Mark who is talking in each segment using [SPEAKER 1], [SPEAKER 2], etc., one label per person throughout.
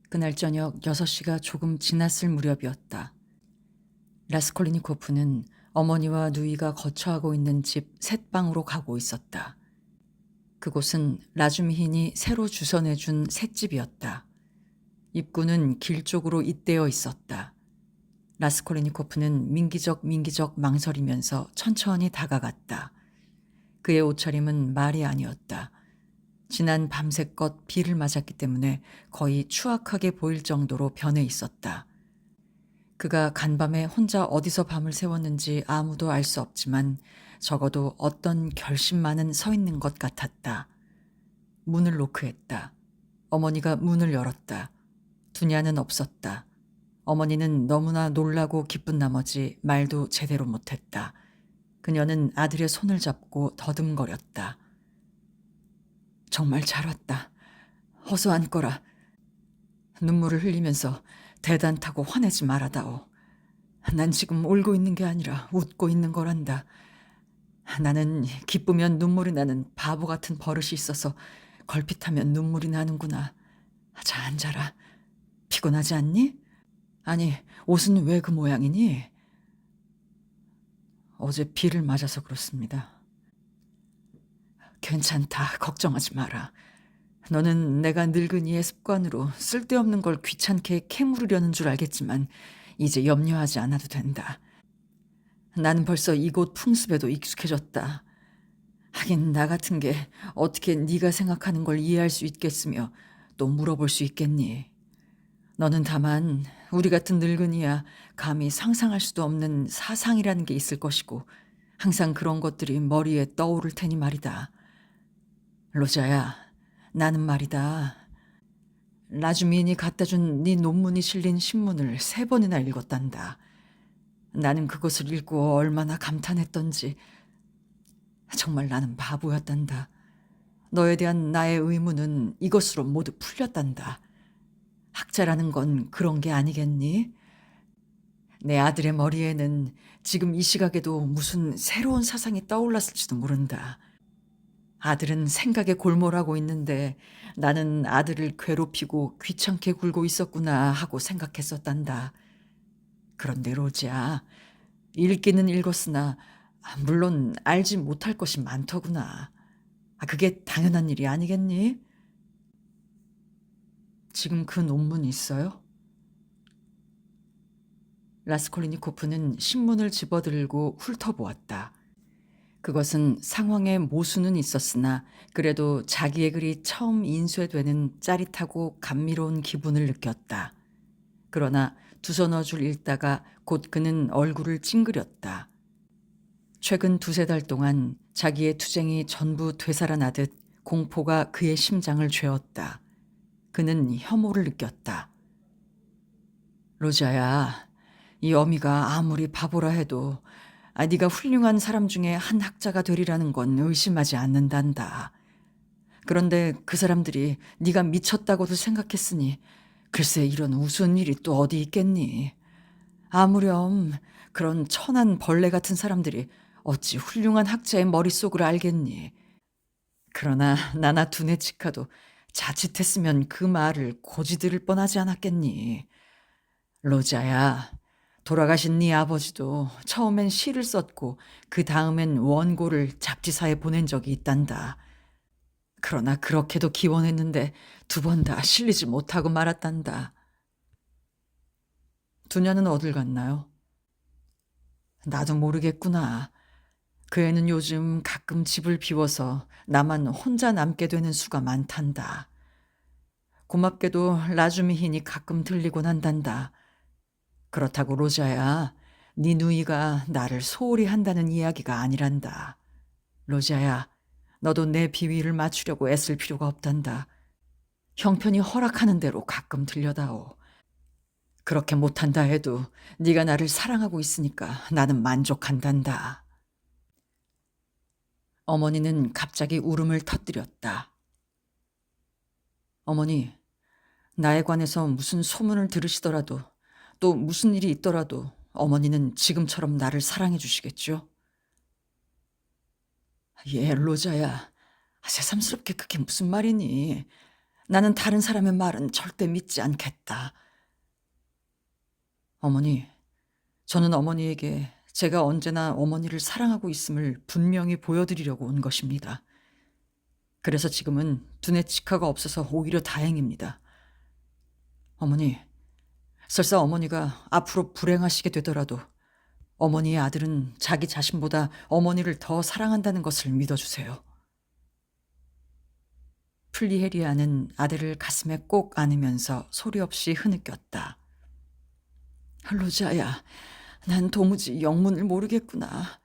[SPEAKER 1] 그날 저녁 6시가 조금 지났을 무렵이었다. 라스콜리니코프는 어머니와 누이가 거처하고 있는 집 셋방으로 가고 있었다. 그곳은 라주미힌이 새로 주선해준 셋집이었다. 입구는 길 쪽으로 잇대어 있었다. 라스콜리니코프는 민기적 망설이면서 천천히 다가갔다. 그의 옷차림은 말이 아니었다. 지난 밤새껏 비를 맞았기 때문에 거의 추악하게 보일 정도로 변해 있었다. 그가 간밤에 혼자 어디서 밤을 새웠는지 아무도 알 수 없지만 적어도 어떤 결심만은 서 있는 것 같았다. 문을 노크했다. 어머니가 문을 열었다. 두냐는 없었다. 어머니는 너무나 놀라고 기쁜 나머지 말도 제대로 못했다. 그녀는 아들의 손을 잡고 더듬거렸다. 정말 잘 왔다. 어서 앉거라. 눈물을 흘리면서 대단타고 화내지 말아다오. 난 지금 울고 있는 게 아니라 웃고 있는 거란다. 나는 기쁘면 눈물이 나는 바보 같은 버릇이 있어서 걸핏하면 눈물이 나는구나. 자, 앉아라. 피곤하지 않니? 아니, 옷은 왜 그 모양이니? 어제 비를 맞아서 그렇습니다. 괜찮다. 걱정하지 마라. 너는 내가 늙은이의 습관으로 쓸데없는 걸 귀찮게 캐물으려는 줄 알겠지만 이제 염려하지 않아도 된다. 나는 벌써 이곳 풍습에도 익숙해졌다. 하긴 나 같은 게 어떻게 네가 생각하는 걸 이해할 수 있겠으며 또 물어볼 수 있겠니? 너는 다만 우리 같은 늙은이야 감히 상상할 수도 없는 사상이라는 게 있을 것이고 항상 그런 것들이 머리에 떠오를 테니 말이다. 로자야, 나는 말이다. 라주민이 갖다 준 네 논문이 실린 신문을 3번이나 읽었단다. 나는 그것을 읽고 얼마나 감탄했던지. 정말 나는 바보였단다. 너에 대한 나의 의무는 이것으로 모두 풀렸단다. 학자라는 건 그런 게 아니겠니? 내 아들의 머리에는 지금 이 시각에도 무슨 새로운 사상이 떠올랐을지도 모른다. 아들은 생각에 골몰하고 있는데 나는 아들을 괴롭히고 귀찮게 굴고 있었구나 하고 생각했었단다. 그런데 로지야, 읽기는 읽었으나 물론 알지 못할 것이 많더구나. 그게 당연한 일이 아니겠니? 지금 그 논문 있어요? 라스콜리니코프는 신문을 집어들고 훑어보았다. 그것은 상황의 모순은 있었으나 그래도 자기의 글이 처음 인쇄되는 짜릿하고 감미로운 기분을 느꼈다. 그러나 두서너 줄 읽다가 곧 그는 얼굴을 찡그렸다. 최근 2~3달 동안 자기의 투쟁이 전부 되살아나듯 공포가 그의 심장을 죄었다. 그는 혐오를 느꼈다. 로자야, 이 어미가 아무리 바보라 해도 네가 훌륭한 사람 중에 한 학자가 되리라는 건 의심하지 않는단다. 그런데 그 사람들이 네가 미쳤다고도 생각했으니 글쎄 이런 우스운 일이 또 어디 있겠니? 아무렴 그런 천한 벌레 같은 사람들이 어찌 훌륭한 학자의 머릿속을 알겠니? 그러나 나나 두뇌 치카도 자칫했으면 그 말을 고지 들을 뻔하지 않았겠니? 로자야, 돌아가신 네 아버지도 처음엔 시를 썼고 그 다음엔 원고를 잡지사에 보낸 적이 있단다. 그러나 그렇게도 기원했는데 2번 다 실리지 못하고 말았단다. 두녀는 어딜 갔나요? 나도 모르겠구나. 그 애는 요즘 가끔 집을 비워서 나만 혼자 남게 되는 수가 많단다. 고맙게도 라주미힌이 가끔 들리곤 한단다. 그렇다고 로자야, 네 누이가 나를 소홀히 한다는 이야기가 아니란다. 로자야, 너도 내 비위를 맞추려고 애쓸 필요가 없단다. 형편이 허락하는 대로 가끔 들려다오. 그렇게 못한다 해도 네가 나를 사랑하고 있으니까 나는 만족한단다. 어머니는 갑자기 울음을 터뜨렸다. 어머니, 나에 관해서 무슨 소문을 들으시더라도 또 무슨 일이 있더라도 어머니는 지금처럼 나를 사랑해 주시겠죠? 예, 로자야. 새삼스럽게 그게 무슨 말이니? 나는 다른 사람의 말은 절대 믿지 않겠다. 어머니, 저는 어머니에게 제가 언제나 어머니를 사랑하고 있음을 분명히 보여드리려고 온 것입니다. 그래서 지금은 두뇌 치카가 없어서 오히려 다행입니다. 어머니, 설사 어머니가 앞으로 불행하시게 되더라도 어머니의 아들은 자기 자신보다 어머니를 더 사랑한다는 것을 믿어주세요. 플리헤리아는 아들을 가슴에 꼭 안으면서 소리 없이 흐느꼈다. 로자야, 난 도무지 영문을 모르겠구나.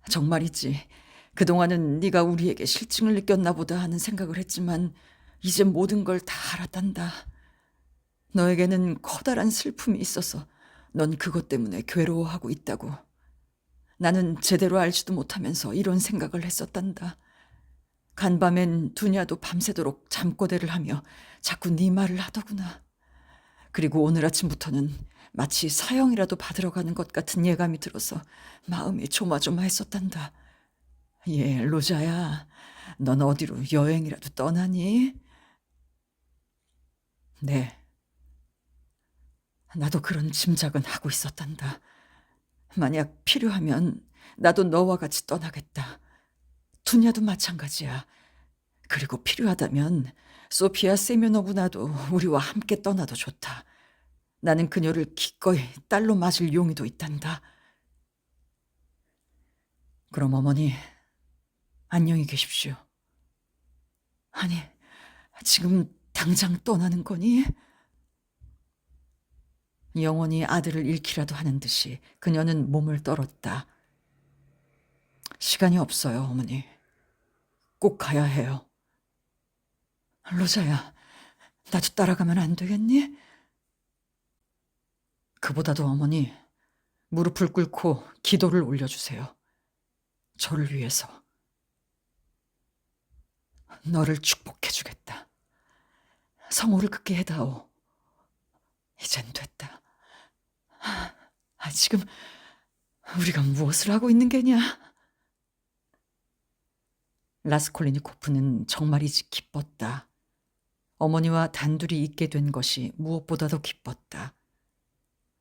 [SPEAKER 1] 정말이지. 그동안은 네가 우리에게 실증을 느꼈나 보다 하는 생각을 했지만 이제 모든 걸 다 알았단다. 너에게는 커다란 슬픔이 있어서 넌 그것 때문에 괴로워하고 있다고. 나는 제대로 알지도 못하면서 이런 생각을 했었단다. 간밤엔 두냐도 밤새도록 잠꼬대를 하며 자꾸 네 말을 하더구나. 그리고 오늘 아침부터는 마치 사형이라도 받으러 가는 것 같은 예감이 들어서 마음이 조마조마했었단다. 예, 로자야, 넌 어디로 여행이라도 떠나니? 네, 나도 그런 짐작은 하고 있었단다. 만약 필요하면 나도 너와 같이 떠나겠다. 두냐도 마찬가지야. 그리고 필요하다면 소피아 세면노브나도 우리와 함께 떠나도 좋다. 나는 그녀를 기꺼이 딸로 맞을 용의도 있단다. 그럼 어머니, 안녕히 계십시오. 아니, 지금 당장 떠나는 거니? 영원히 아들을 잃기라도 하는 듯이 그녀는 몸을 떨었다. 시간이 없어요, 어머니. 꼭 가야 해요. 로자야, 나도 따라가면 안 되겠니? 그보다도 어머니, 무릎을 꿇고 기도를 올려주세요. 저를 위해서. 너를 축복해주겠다. 성호를 극게 해다오. 이젠 됐다. 지금 우리가 무엇을 하고 있는 게냐? 라스콜리니코프는 정말이지 기뻤다. 어머니와 단둘이 있게 된 것이 무엇보다도 기뻤다.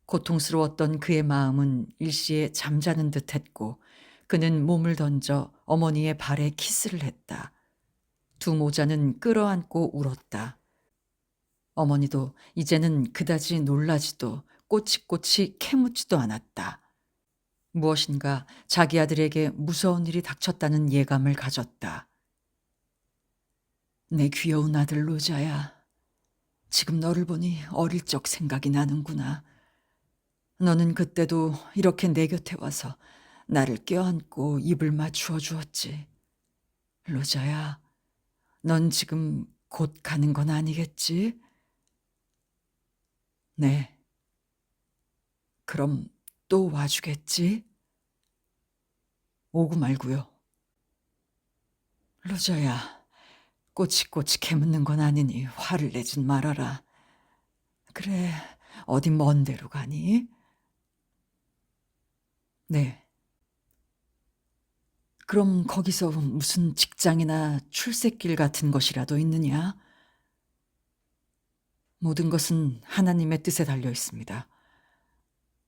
[SPEAKER 1] 고통스러웠던 그의 마음은 일시에 잠자는 듯했고 그는 몸을 던져 어머니의 발에 키스를 했다. 두 모자는 끌어안고 울었다. 어머니도 이제는 그다지 놀라지도 꼬치꼬치 캐묻지도 않았다. 무엇인가 자기 아들에게 무서운 일이 닥쳤다는 예감을 가졌다. 내 귀여운 아들 로자야. 지금 너를 보니 어릴 적 생각이 나는구나. 너는 그때도 이렇게 내 곁에 와서 나를 껴안고 입을 맞추어 주었지. 로자야, 넌 지금 곧 가는 건 아니겠지? 네. 그럼 또 와주겠지? 오고 말고요. 로자야, 꼬치꼬치 캐묻는 건 아니니 화를 내진 말아라. 그래, 어디 먼 데로 가니? 네. 그럼 거기서 무슨 직장이나 출세길 같은 것이라도 있느냐? 모든 것은 하나님의 뜻에 달려 있습니다.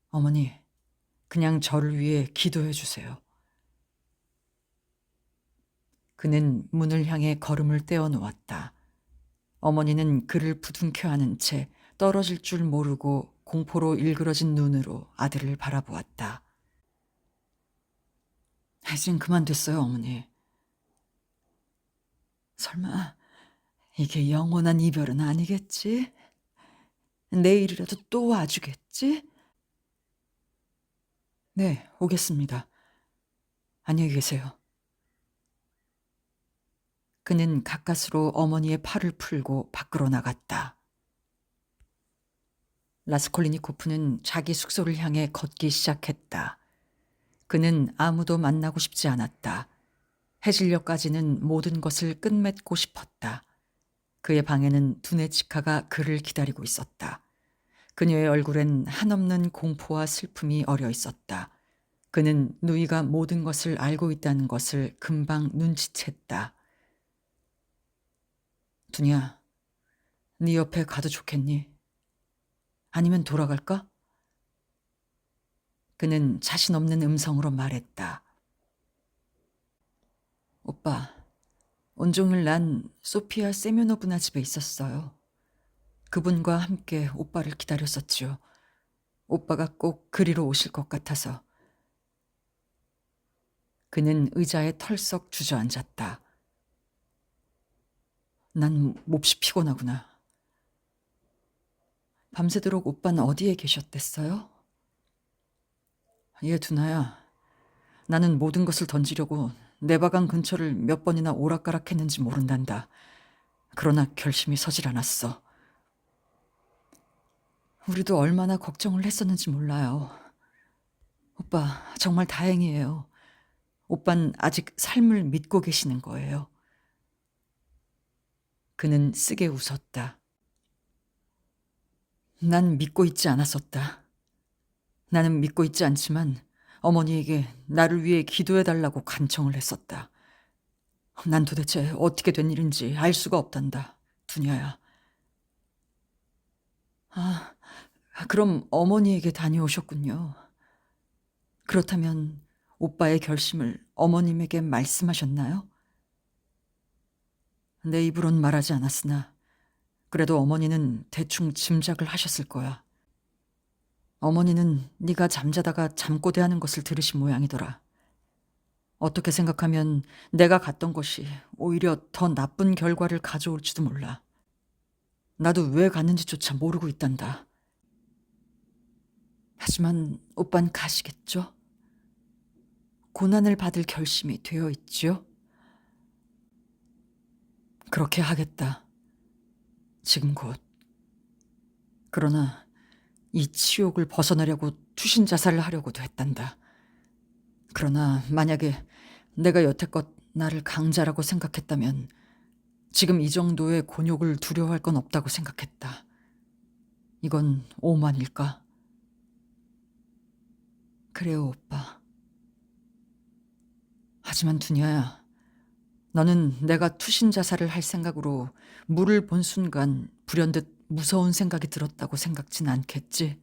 [SPEAKER 1] 어머니, 그냥 저를 위해 기도해 주세요. 그는 문을 향해 걸음을 떼어 놓았다. 어머니는 그를 부둥켜 안은 채 떨어질 줄 모르고 공포로 일그러진 눈으로 아들을 바라보았다. 이젠 그만됐어요, 어머니. 설마 이게 영원한 이별은 아니겠지? 내일이라도 또 와주겠지? 네, 오겠습니다. 안녕히 계세요. 그는 가까스로 어머니의 팔을 풀고 밖으로 나갔다. 라스콜리니코프는 자기 숙소를 향해 걷기 시작했다. 그는 아무도 만나고 싶지 않았다. 해질녘까지는 모든 것을 끝맺고 싶었다. 그의 방에는 두네치카가 그를 기다리고 있었다. 그녀의 얼굴엔 한없는 공포와 슬픔이 어려 있었다. 그는 누이가 모든 것을 알고 있다는 것을 금방 눈치챘다. 두냐, 네 옆에 가도 좋겠니? 아니면 돌아갈까? 그는 자신 없는 음성으로 말했다. 오빠, 온종일 난 소피아 세면노브나 집에 있었어요. 그분과 함께 오빠를 기다렸었지요. 오빠가 꼭 그리로 오실 것 같아서. 그는 의자에 털썩 주저앉았다. 난 몹시 피곤하구나. 밤새도록 오빠는 어디에 계셨댔어요? 두나야. 나는 모든 것을 던지려고 내 바강 근처를 몇 번이나 오락가락했는지 모른단다. 그러나 결심이 서질 않았어. 우리도 얼마나 걱정을 했었는지 몰라요. 오빠, 정말 다행이에요. 오빤 아직 삶을 믿고 계시는 거예요. 그는 쓰게 웃었다. 난 믿고 있지 않았었다. 나는 믿고 있지 않지만 어머니에게 나를 위해 기도해달라고 간청을 했었다. 난 도대체 어떻게 된 일인지 알 수가 없단다, 두냐야. 아, 그럼 어머니에게 다녀오셨군요. 그렇다면 오빠의 결심을 어머님에게 말씀하셨나요? 내 입으론 말하지 않았으나 그래도 어머니는 대충 짐작을 하셨을 거야. 어머니는 네가 잠자다가 잠꼬대하는 것을 들으신 모양이더라. 어떻게 생각하면 내가 갔던 것이 오히려 더 나쁜 결과를 가져올지도 몰라. 나도 왜 갔는지조차 모르고 있단다. 하지만 오빤 가시겠죠? 고난을 받을 결심이 되어 있지요? 그렇게 하겠다. 지금 곧. 그러나 이 치욕을 벗어나려고 투신 자살을 하려고도 했단다. 그러나 만약에 내가 여태껏 나를 강자라고 생각했다면 지금 이 정도의 곤욕을 두려워할 건 없다고 생각했다. 이건 오만일까? 그래요, 오빠. 하지만 두냐야, 너는 내가 투신 자살을 할 생각으로 물을 본 순간 불현듯 무서운 생각이 들었다고 생각진 않겠지?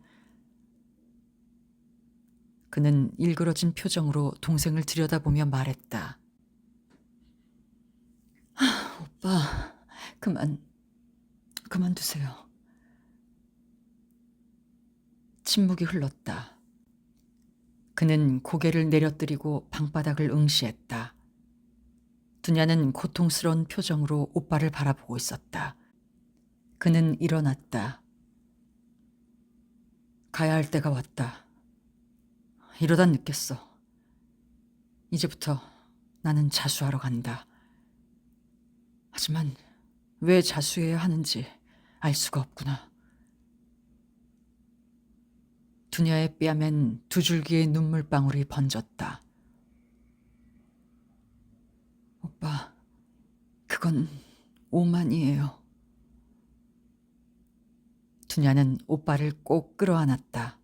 [SPEAKER 1] 그는 일그러진 표정으로 동생을 들여다보며 말했다. 오빠, 그만두세요. 침묵이 흘렀다. 그는 고개를 내려뜨리고 방바닥을 응시했다. 두냐는 고통스러운 표정으로 오빠를 바라보고 있었다. 그는 일어났다. 가야 할 때가 왔다. 이러다 늦겠어. 이제부터 나는 자수하러 간다. 하지만 왜 자수해야 하는지 알 수가 없구나. 두냐의 뺨엔 두 줄기의 눈물방울이 번졌다. 오빠, 그건 오만이에요. 두냐는 오빠를 꼭 끌어안았다.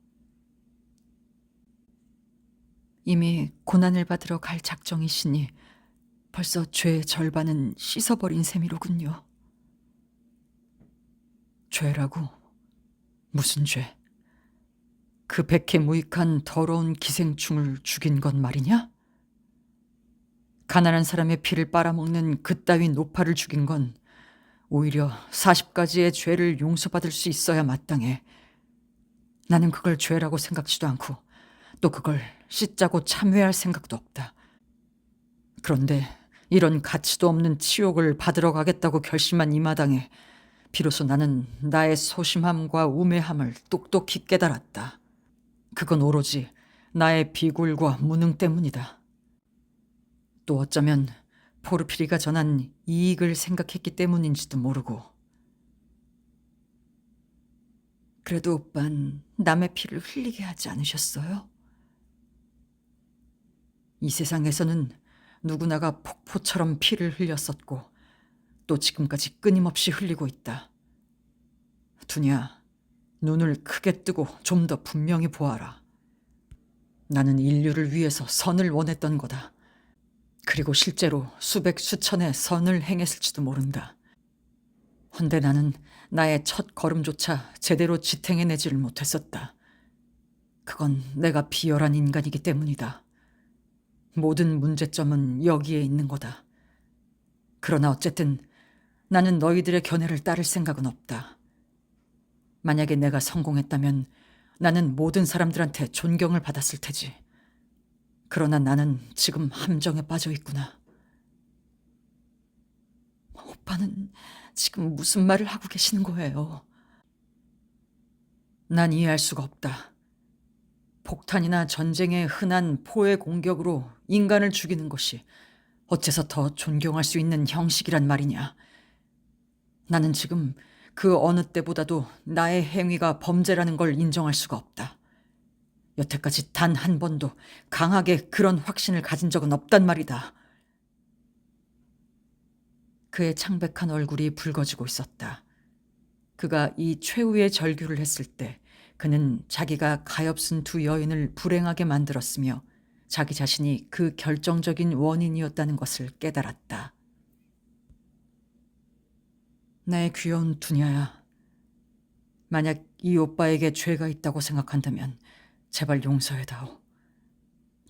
[SPEAKER 1] 이미 고난을 받으러 갈 작정이시니 벌써 죄의 절반은 씻어버린 셈이로군요. 죄라고? 무슨 죄? 그 백해무익한 더러운 기생충을 죽인 것 말이냐? 가난한 사람의 피를 빨아먹는 그따위 노파를 죽인 건 오히려 40가지의 죄를 용서받을 수 있어야 마땅해. 나는 그걸 죄라고 생각지도 않고 또 그걸 씻자고 참회할 생각도 없다. 그런데 이런 가치도 없는 치욕을 받으러 가겠다고 결심한 이 마당에 비로소 나는 나의 소심함과 우매함을 똑똑히 깨달았다. 그건 오로지 나의 비굴과 무능 때문이다. 또 어쩌면 포르피리가 전한 이익을 생각했기 때문인지도 모르고. 그래도 오빤 남의 피를 흘리게 하지 않으셨어요? 이 세상에서는 누구나가 폭포처럼 피를 흘렸었고 또 지금까지 끊임없이 흘리고 있다. 두냐, 눈을 크게 뜨고 좀 더 분명히 보아라. 나는 인류를 위해서 선을 원했던 거다. 그리고 실제로 수백 수천의 선을 행했을지도 모른다. 헌데 나는 나의 첫 걸음조차 제대로 지탱해내지를 못했었다. 그건 내가 비열한 인간이기 때문이다. 모든 문제점은 여기에 있는 거다. 그러나 어쨌든 나는 너희들의 견해를 따를 생각은 없다. 만약에 내가 성공했다면 나는 모든 사람들한테 존경을 받았을 테지. 그러나 나는 지금 함정에 빠져 있구나. 오빠는 지금 무슨 말을 하고 계시는 거예요? 난 이해할 수가 없다. 폭탄이나 전쟁의 흔한 포의 공격으로 인간을 죽이는 것이 어째서 더 존경할 수 있는 형식이란 말이냐. 나는 지금 그 어느 때보다도 나의 행위가 범죄라는 걸 인정할 수가 없다. 여태까지 단 한 번도 강하게 그런 확신을 가진 적은 없단 말이다. 그의 창백한 얼굴이 붉어지고 있었다. 그가 이 최후의 절규를 했을 때 그는 자기가 가엾은 두 여인을 불행하게 만들었으며 자기 자신이 그 결정적인 원인이었다는 것을 깨달았다. 내 귀여운 두냐야. 만약 이 오빠에게 죄가 있다고 생각한다면 제발 용서해다오.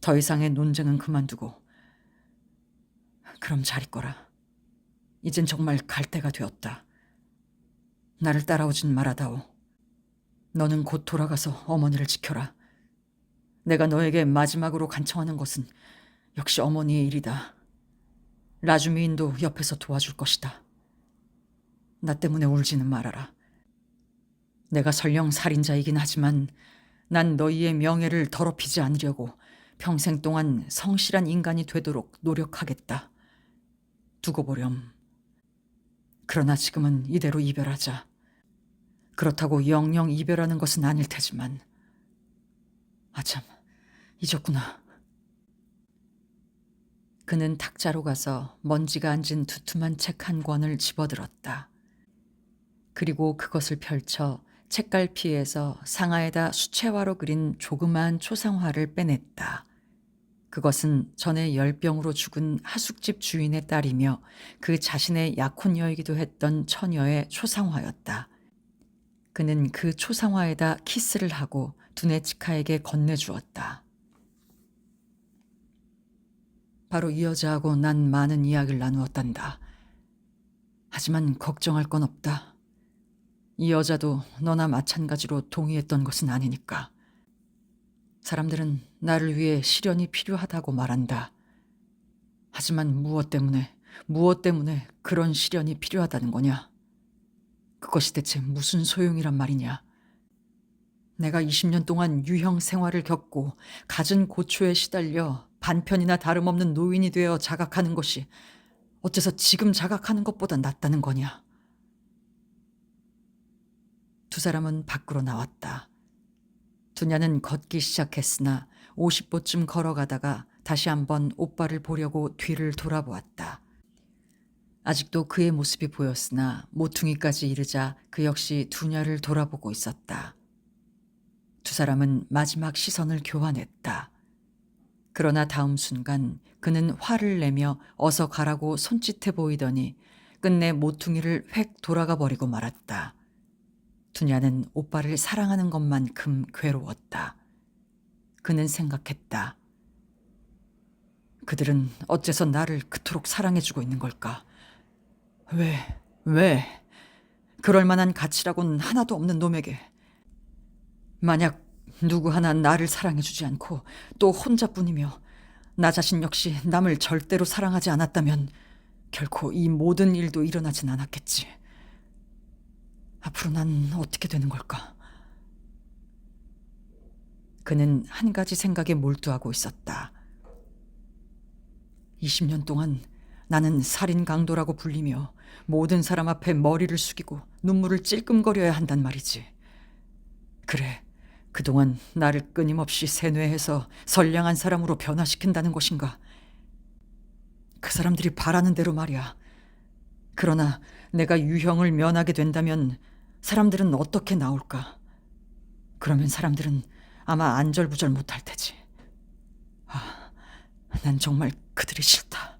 [SPEAKER 1] 더 이상의 논쟁은 그만두고 그럼 잘 있거라. 이젠 정말 갈 때가 되었다. 나를 따라오진 말아다오. 너는 곧 돌아가서 어머니를 지켜라. 내가 너에게 마지막으로 간청하는 것은 역시 어머니의 일이다. 라주미인도 옆에서 도와줄 것이다. 나 때문에 울지는 말아라. 내가 설령 살인자이긴 하지만 난 너희의 명예를 더럽히지 않으려고 평생 동안 성실한 인간이 되도록 노력하겠다. 두고 보렴. 그러나 지금은 이대로 이별하자. 그렇다고 영영 이별하는 것은 아닐 테지만. 아참, 잊었구나. 그는 탁자로 가서 먼지가 앉은 두툼한 책 한 권을 집어들었다. 그리고 그것을 펼쳐 책갈피에서 상아에다 수채화로 그린 조그마한 초상화를 빼냈다. 그것은 전에 열병으로 죽은 하숙집 주인의 딸이며 그 자신의 약혼녀이기도 했던 처녀의 초상화였다. 그는 그 초상화에다 키스를 하고 두네치카에게 건네주었다. 바로 이 여자하고 난 많은 이야기를 나누었단다. 하지만 걱정할 건 없다. 이 여자도 너나 마찬가지로 동의했던 것은 아니니까. 사람들은 나를 위해 시련이 필요하다고 말한다. 하지만 무엇 때문에 그런 시련이 필요하다는 거냐? 그것이 대체 무슨 소용이란 말이냐? 내가 20년 동안 유형 생활을 겪고 갖은 고초에 시달려 반편이나 다름없는 노인이 되어 자각하는 것이 어째서 지금 자각하는 것보다 낫다는 거냐? 두 사람은 밖으로 나왔다. 두냐는 걷기 시작했으나 50보쯤 걸어가다가 다시 한번 오빠를 보려고 뒤를 돌아보았다. 아직도 그의 모습이 보였으나 모퉁이까지 이르자 그 역시 두냐를 돌아보고 있었다. 두 사람은 마지막 시선을 교환했다. 그러나 다음 순간 그는 화를 내며 어서 가라고 손짓해 보이더니 끝내 모퉁이를 획 돌아가 버리고 말았다. 두냐는 오빠를 사랑하는 것만큼 괴로웠다. 그는 생각했다. 그들은 어째서 나를 그토록 사랑해주고 있는 걸까? 왜? 그럴 만한 가치라고는 하나도 없는 놈에게. 만약 누구 하나 나를 사랑해주지 않고 또 혼자뿐이며 나 자신 역시 남을 절대로 사랑하지 않았다면 결코 이 모든 일도 일어나진 않았겠지. 앞으로 난 어떻게 되는 걸까? 그는 한 가지 생각에 몰두하고 있었다. 20년 동안 나는 살인 강도라고 불리며 모든 사람 앞에 머리를 숙이고 눈물을 찔끔거려야 한단 말이지. 그래, 그동안 나를 끊임없이 세뇌해서 선량한 사람으로 변화시킨다는 것인가? 그 사람들이 바라는 대로 말이야. 그러나 내가 유형을 면하게 된다면 사람들은 어떻게 나올까? 그러면 사람들은 아마 안절부절 못할 테지. 난 정말 그들이 싫다.